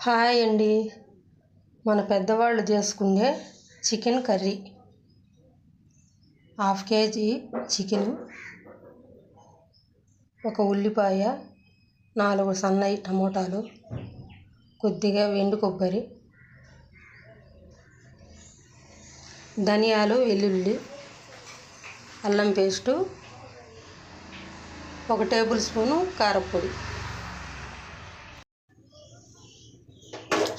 Hi అండి. మన పెద్దవాళ్ళు చేసుకునే చికెన్ కర్రీ. 1/2 కేజీ చికెను, ఒక ఉల్లిపాయ, 4 సన్నటి టమోటాలు, కొద్దిగా ఎండు కొబ్బరి, ధనియాలు, వెల్లుల్లి, అల్లం పేస్టు, 1 టేబుల్ స్పూను కారపొడి.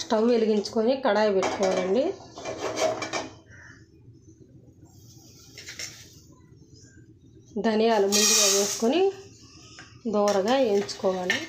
స్టవ్ వెలిగించుకొని కడాయి పెట్టుకోవాలండి. ధనియాలు ముందుగా వేసుకొని దోరగా వేయించుకోవాలి.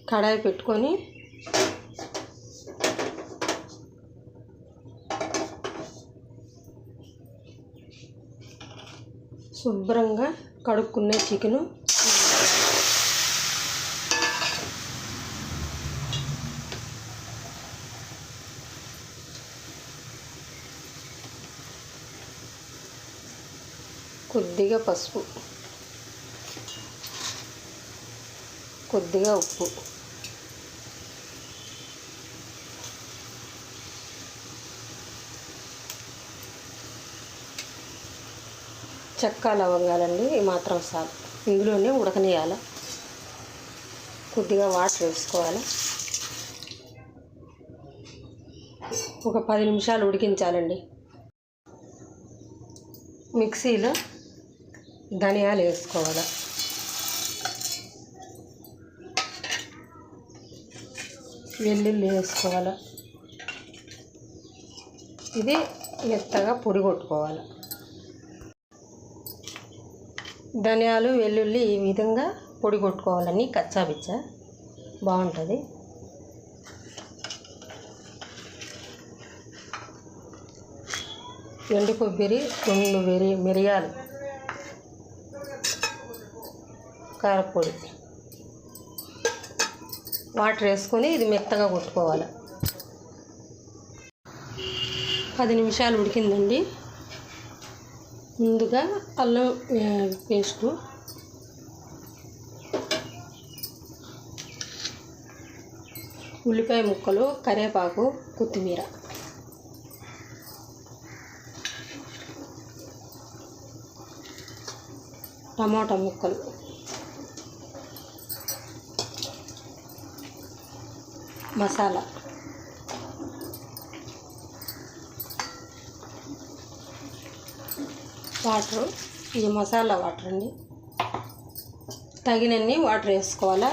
కడాయి పెట్టుకొని శుభ్రంగా కడుక్కునే చికెను కొద్దిగా పసుపు, కొద్దిగా ఉప్పు, చెక్క లవంగాలండి. ఈ మాత్రం చాలు. ఇందులోనే ఉడకనియాలి. కొద్దిగా వాటర్ వేసుకోవాలి. ఒక 10 నిమిషాలు ఉడికించాలండి. మిక్సీలో ధనియాలు వేసుకోవాలి. వెల్లుల్లి వేసుకోవాలి. ఇది మెత్తగా పొడి కొట్టుకోవాలి. ధనియాలు, వెల్లుల్లి ఈ విధంగా పొడి కొట్టుకోవాలని కచ్చాబిచ్చా బాగుంటుంది. ఎండు కొబ్బరి, 2 మిరియాలు, కారపొడి, వాటర్ వేసుకొని ఇది మెత్తగా కొట్టుకోవాలి. 10 నిమిషాలు ఉడికిందండి. ముందుగా అల్లం పేస్టు, ఉల్లిపాయ ముక్కలు, కరివేపాకు, కొత్తిమీర, టమాటా ముక్కలు, మసాలా, వాటరు. ఇది మసాలా వాటర్ అండి. తగినన్ని వాటర్ వేసుకోవాలా.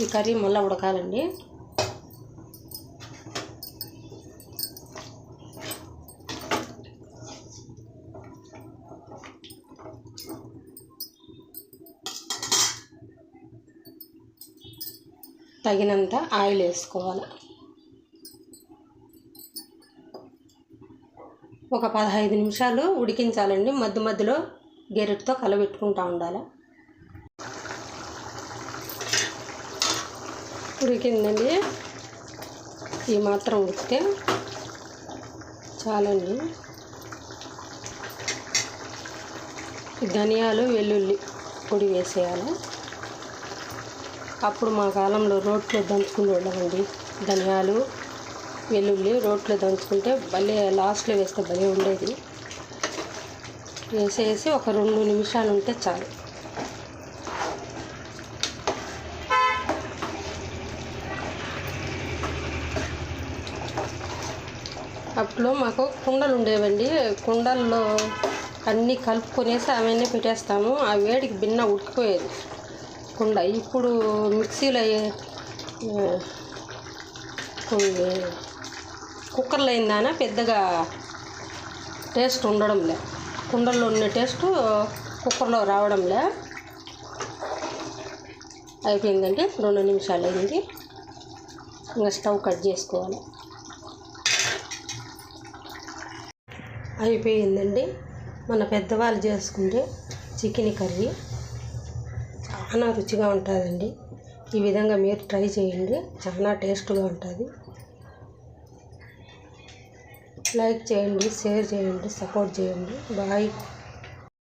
ఈ కర్రీ మళ్ళీ ఉడకాలండి. తగినంత ఆయిల్ వేసుకోవాలి. ఒక 15 నిమిషాలు ఉడికించాలండి. మధ్య మధ్యలో గెరెట్తో కలబెట్టుకుంటూ ఉండాలి. ఉడికిందండి. ఈ మాత్రం ఉడికితే చాలండి. ధనియాలు, వెల్లుల్లి పొడి వేసేయాలి. అప్పుడు మా కాలంలో రోట్లో దంచుకుని ఉండమండి. ధనియాలు, వెల్లుల్లి రోట్లో దంచుకుంటే భలే, లాస్ట్లో వేస్తే భలే ఉండేది. వేసేసి ఒక 2 నిమిషాలు ఉంటే చాలు. అప్పుడు మాకు కుండలు ఉండేవండి. కుండల్లో అన్నీ కలుపుకొనేసి అవన్నీ పెట్టేస్తాము. ఆ వేడికి భిన్న ఉడికిపోయేది కుండ. ఇప్పుడు మిక్సీలో కుక్కర్లో అయిందాన పెద్దగా టేస్ట్ ఉండడంలే. కుండల్లో ఉన్న టేస్ట్ కుక్కర్లో రావడంలే. అయిపోయిందంటే 2 నిమిషాలు అయింది. ఇంకా స్టవ్ కట్ చేసుకోవాలి. అయిపోయిందండి. మన పెద్దవాళ్ళు చేసుకుంటే చికెన్ కర్రీ చాలా రుచిగా ఉంటుందండి. ఈ విధంగా మీరు ట్రై చేయండి, చాలా టేస్ట్గా ఉంటుంది. లైక్ చేయండి, షేర్ చేయండి, సపోర్ట్ చేయండి. బాయ్.